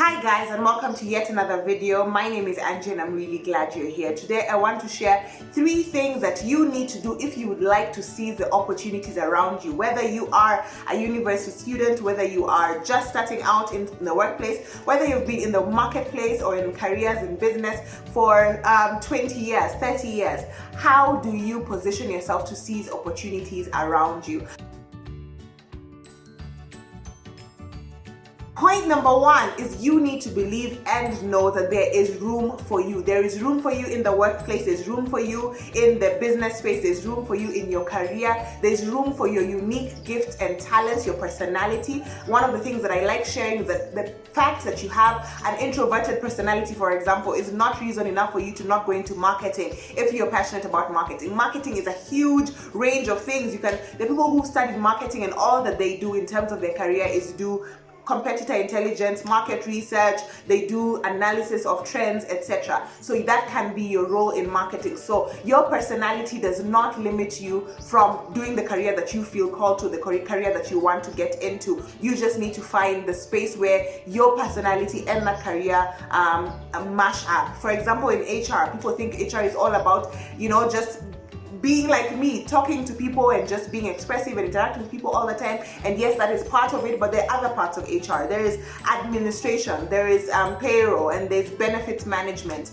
Hi guys, and welcome to yet another video. My name is Angie and I'm really glad you're here. Today I want to share 3 things that you need to do if you would like to seize the opportunities around you. Whether you are a university student, whether you are just starting out in the workplace, whether you've been in the marketplace or in careers in business for 20 years, 30 years, how do you position yourself to seize opportunities around you? Point number 1 is you need to believe and know that there is room for you. There is room for you in the workplace, there's room for you in the business space, there's room for you in your career, there's room for your unique gifts and talents, your personality. One of the things that I like sharing is that the fact that you have an introverted personality, for example, is not reason enough for you to not go into marketing if you're passionate about marketing. Marketing is a huge range of things. The people who studied marketing and all that they do in terms of their career is do competitor intelligence, market research, they do analysis of trends, etc. So that can be your role in marketing. So your personality does not limit you from doing the career that you feel called to, the career that you want to get into. You just need to find the space where your personality and that career mash up. For example, in HR, people think HR is all about, just being like me, talking to people and just being expressive and interacting with people all the time. And yes, that is part of it, but there are other parts of HR. There is administration, there is payroll, and there's benefits management.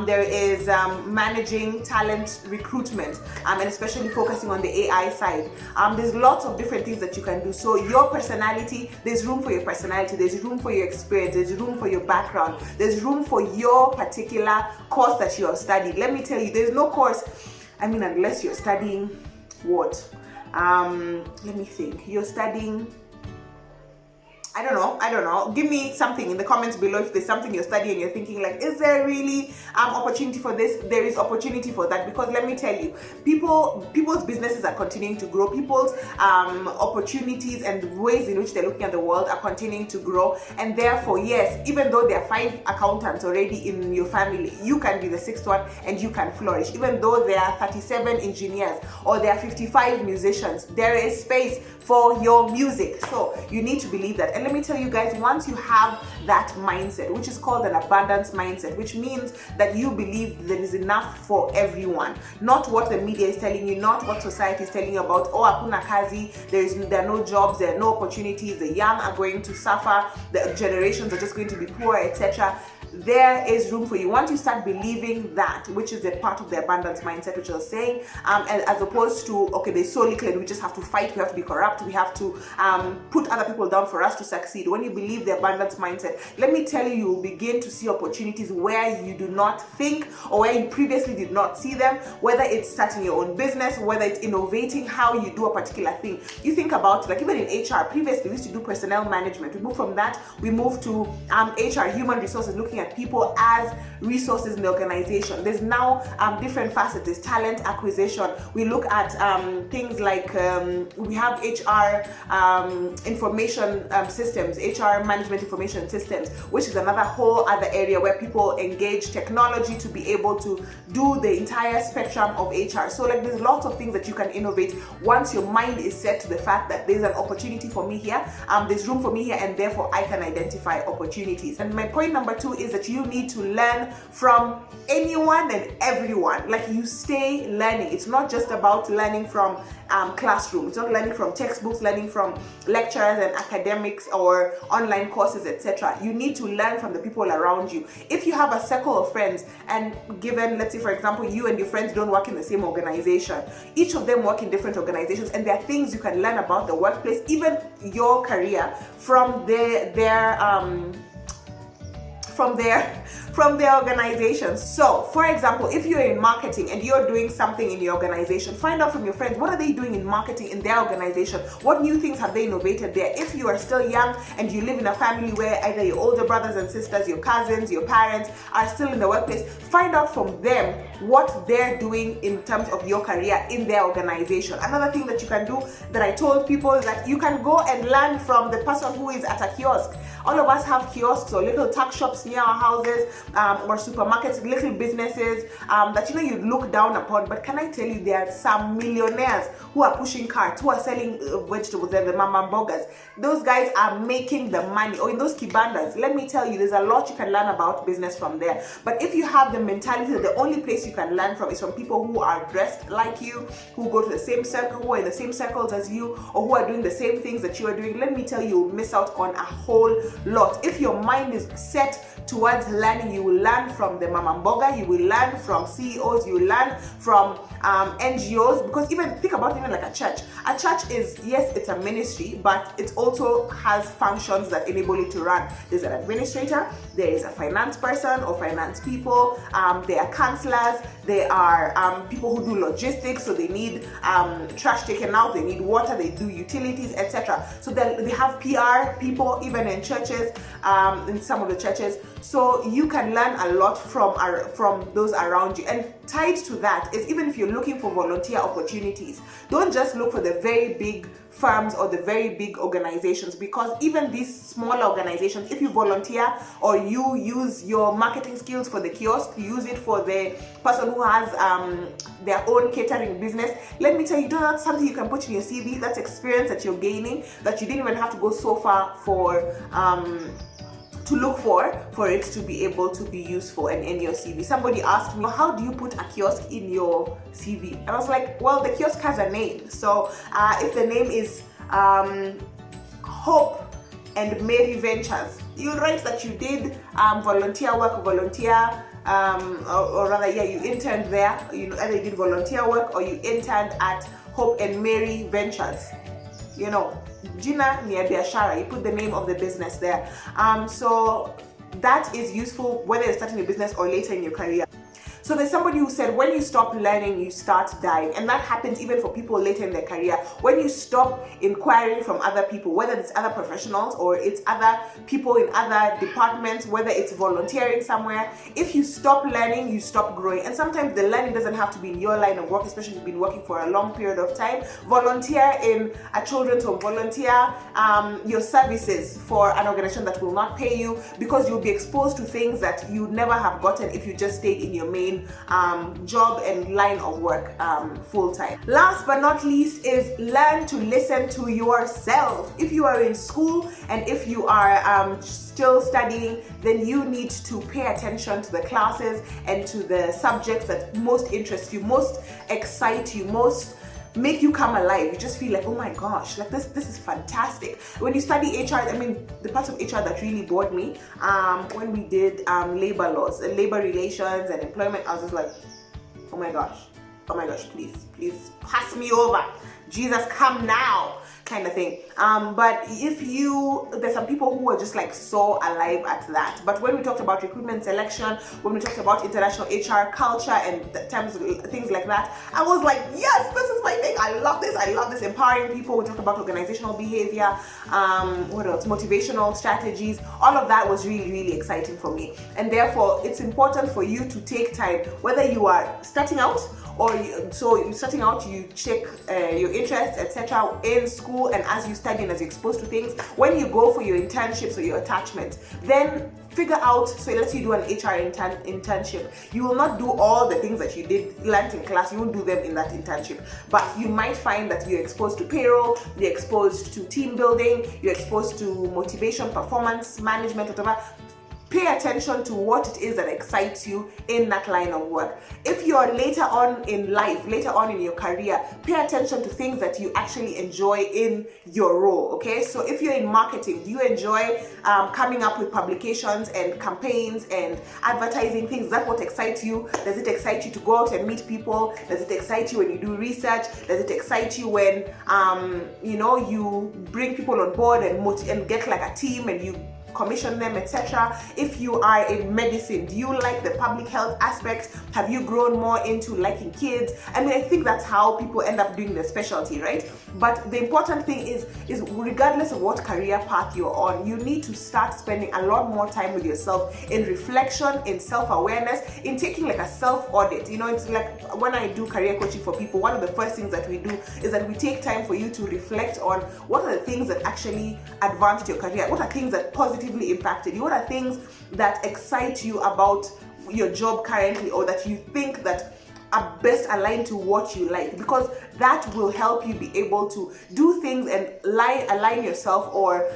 There is managing talent recruitment, and especially focusing on the AI side. There's lots of different things that you can do. So your personality, there's room for your personality, there's room for your experience, there's room for your background, there's room for your particular course that you have studied. Let me tell you, there's no course, unless you're studying what? Let me think. You're studying, I don't know. Give me something in the comments below if there's something you're studying and you're thinking like, is there really opportunity for this? There is opportunity for that, because let me tell you, people's businesses are continuing to grow. People's opportunities and ways in which they're looking at the world are continuing to grow. And therefore, yes, even though there are 5 accountants already in your family, you can be the 6th one and you can flourish. Even though there are 37 engineers or there are 55 musicians, there is space for your music. So you need to believe that. And let me tell you guys, once you have that mindset, which is called an abundance mindset, which means that you believe there is enough for everyone, not what the media is telling you, not what society is telling you about, oh, hakuna kazi, there are no jobs, there are no opportunities, the young are going to suffer, the generations are just going to be poor, etc. There is room for you. Once you start believing that, which is the part of the abundance mindset, which I was saying, as opposed to, okay, there's so little and we just have to fight, we have to be corrupt, we have to put other people down for us to succeed. When you believe the abundance mindset, let me tell you, you will begin to see opportunities where you do not think or where you previously did not see them, whether it's starting your own business, whether it's innovating how you do a particular thing. You think about, like, even in HR, previously we used to do personnel management. We moved from that, we moved to HR, human resources, looking at people as resources in the organization. There's now different facets. There's talent acquisition. We look at things like we have HR information systems, HR management information systems, which is another whole other area where people engage technology to be able to do the entire spectrum of HR. So like, there's lots of things that you can innovate once your mind is set to the fact that there's an opportunity for me here, there's room for me here, and therefore I can identify opportunities. And my point number 2 is that you need to learn from anyone and everyone. Like, you stay learning. It's not just about learning from classroom. It's not learning from textbooks, learning from lecturers and academics or online courses, etc. You need to learn from the people around you. If you have a circle of friends, and given, let's say for example, you and your friends don't work in the same organization, each of them work in different organizations, and there are things you can learn about the workplace, even your career, from their organizations. So for example, if you're in marketing and you're doing something in your organization, find out from your friends, what are they doing in marketing in their organization? What new things have they innovated there? If you are still young and you live in a family where either your older brothers and sisters, your cousins, your parents are still in the workplace, find out from them what they're doing in terms of your career in their organization. Another thing that you can do, that I told people, is that you can go and learn from the person who is at a kiosk. All of us have kiosks or little tuck shops shops near our houses, or supermarkets, little businesses that you look down upon. But can I tell you, there are some millionaires who are pushing carts, who are selling vegetables, they're the mama burgers. Those guys are making the money. Or in those kibandas, let me tell you, there's a lot you can learn about business from there. But if you have the mentality that the only place you can learn from is from people who are dressed like you, who go to the same circle, who are in the same circles as you, or who are doing the same things that you are doing, let me tell you, you'll miss out on a whole lot. If your mind is set towards learning, you will learn from the mama mboga, you will learn from CEOs, you will learn from NGOs, because even think about even like a church. A church is, yes, it's a ministry, but it also has functions that enable it to run. There's an administrator, there is a finance person or finance people, there are counselors, there are people who do logistics, so they need trash taken out, they need water, they do utilities, etc. So they have PR people even in churches, in some of the churches. So you can learn a lot from those around you. And tied to that is, even if you're looking for volunteer opportunities, don't just look for the very big firms or the very big organizations, because even these smaller organizations, if you volunteer or you use your marketing skills for the kiosk, you use it for the person who has their own catering business, let me tell you, that's something you can put in your CV. That's experience that you're gaining that you didn't even have to go so far for to look for it to be able to be useful and in your CV. Somebody asked me, how do you put a kiosk in your CV? And I was like, well, the kiosk has a name. So if the name is Hope and Mary Ventures, you write that you did volunteer work, or rather, you interned there. Either you did volunteer work or you interned at Hope and Mary Ventures. Jina ni ya biashara, you put the name of the business there. So that is useful whether you're starting a business or later in your career. So there's somebody who said, when you stop learning, you start dying. And that happens even for people later in their career. When you stop inquiring from other people, whether it's other professionals or it's other people in other departments, whether it's volunteering somewhere, if you stop learning, you stop growing. And sometimes the learning doesn't have to be in your line of work, especially if you've been working for a long period of time. Volunteer in a children's home, volunteer your services for an organization that will not pay you, because you'll be exposed to things that you never have gotten if you just stayed in your main job and line of work full-time. Last but not least is learn to listen to yourself. If you are in school and if you are still studying, then you need to pay attention to the classes and to the subjects that most interest you, most excite you, most make you come alive. You just feel like, oh my gosh, like this is fantastic. When you study HR, the parts of HR that really bored me, when we did labor laws, labor relations and employment, I was just like, oh my gosh, please pass me over. Jesus, come now, kind of thing. But there's some people who are just like so alive at that. But when we talked about recruitment selection, when we talked about international HR culture and things like that, I was like, yes, this is my thing. I love this. Empowering people. We talked about organizational behavior. What else? Motivational strategies. All of that was really, really exciting for me. And therefore, it's important for you to take time, whether you are starting out or you check your interests, etc. in school, and as you study and as you're exposed to things, when you go for your internships or your attachments, then figure out, so let's say you do an HR internship, you will not do all the things that you learned in class, you won't do them in that internship, but you might find that you're exposed to payroll, you're exposed to team building, you're exposed to motivation, performance management, whatever. Pay attention to what it is that excites you in that line of work. If you're later on in life, later on in your career, pay attention to things that you actually enjoy in your role, okay? So if you're in marketing, do you enjoy coming up with publications and campaigns and advertising things? Is that what excites you? Does it excite you to go out and meet people? Does it excite you when you do research? Does it excite you when, you bring people on board and get like a team and you commission them, etc. If you are in medicine, do you like the public health aspect? Have you grown more into liking kids? I think that's how people end up doing their specialty, right? But the important thing is regardless of what career path you're on, you need to start spending a lot more time with yourself in reflection, in self-awareness, in taking like a self-audit. It's like when I do career coaching for people, one of the first things that we do is that we take time for you to reflect on what are the things that actually advanced your career, what are things that positively positively impacted you? What are things that excite you about your job currently, or that you think that are best aligned to what you like? Because that will help you be able to do things and align yourself, or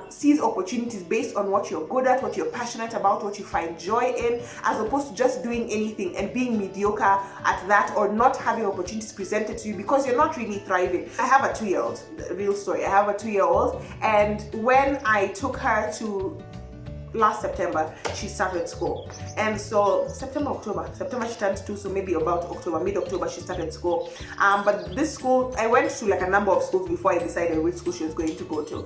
seize opportunities based on what you're good at, what you're passionate about, what you find joy in, as opposed to just doing anything and being mediocre at that, or not having opportunities presented to you because you're not really thriving. I have a 2-year-old, real story. I have a 2-year-old, and when I took her to last September, she started school. And so September she turned 2, so maybe about October, mid-October, she started school. But this school, I went to like a number of schools before I decided which school she was going to go to.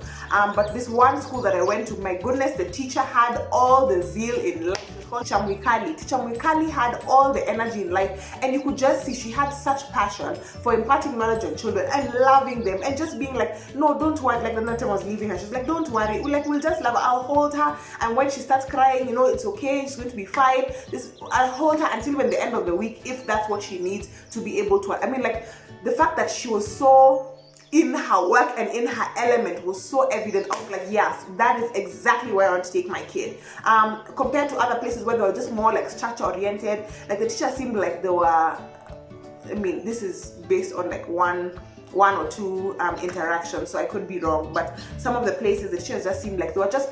But this one school that I went to, my goodness, the teacher had all the zeal in life. Teacher Mwikali had all the energy in life, and you could just see she had such passion for imparting knowledge on children and loving them, and just being like, no, don't worry. Like the night I was leaving her, she's like, don't worry, we'll just love her. I'll hold her, and when she starts crying, you know, it's okay, she's going to be fine. I'll hold her until when the end of the week, if that's what she needs to be able to. I mean, like, the fact that she was so in her work and in her element was so evident. I was like, yes, that is exactly where I want to take my kid. Compared to other places where they were just more like structure oriented, like the teacher seemed like they were, I mean, this is based on like one or two interactions, so I could be wrong, but some of the places the teachers just seemed like they were just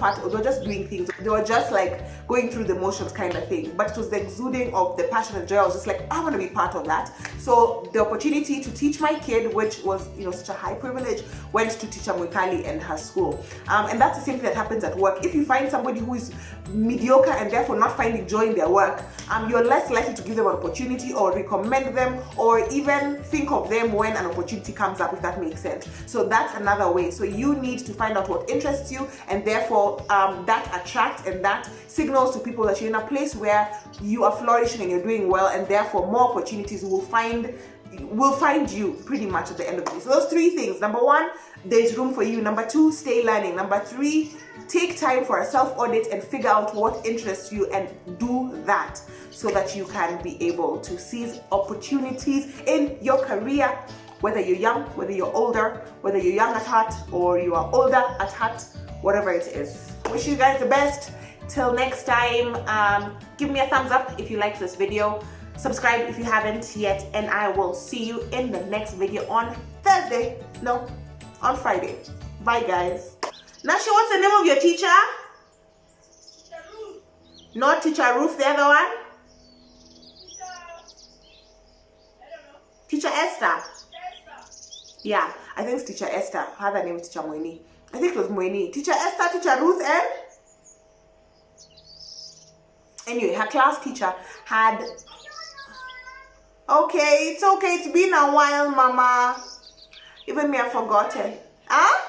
doing things. They were just like going through the motions kind of thing, but it was the exuding of the passion and joy. I was just like, I want to be part of that. So the opportunity to teach my kid, which was, you know, such a high privilege, went to Teacher Mwikali and her school. And that's the same thing that happens at work. If you find somebody who is mediocre and therefore not finding joy in their work, you're less likely to give them an opportunity or recommend them or even think of them when an opportunity comes up, if that makes sense. So that's another way. So you need to find out what interests you, and therefore that attracts and that signals to people that you're in a place where you are flourishing and you're doing well, and therefore more opportunities will find you pretty much at the end of the day. So those 3 things. Number 1, there's room for you. Number 2, stay learning. Number 3, take time for a self-audit and figure out what interests you and do that, so that you can be able to seize opportunities in your career, whether you're young, whether you're older, whether you're young at heart or you are older at heart, whatever it is. Wish you guys the best. Till next time, give me a thumbs up if you liked this video. Subscribe if you haven't yet, and I will see you in the next video on Thursday. No, on Friday. Bye, guys. Nasha, what's the name of your teacher? Teacher Ruth. Not Teacher Ruth, the other one? I don't know. Teacher Esther. Esther. Yeah, I think it's Teacher Esther. Her other name is Teacher Mweni. I think it was Mweni. Teacher Esther, Teacher Ruth, and anyway, her class teacher had. Okay, it's okay. It's been a while, Mama. Even me, I've forgotten. Huh?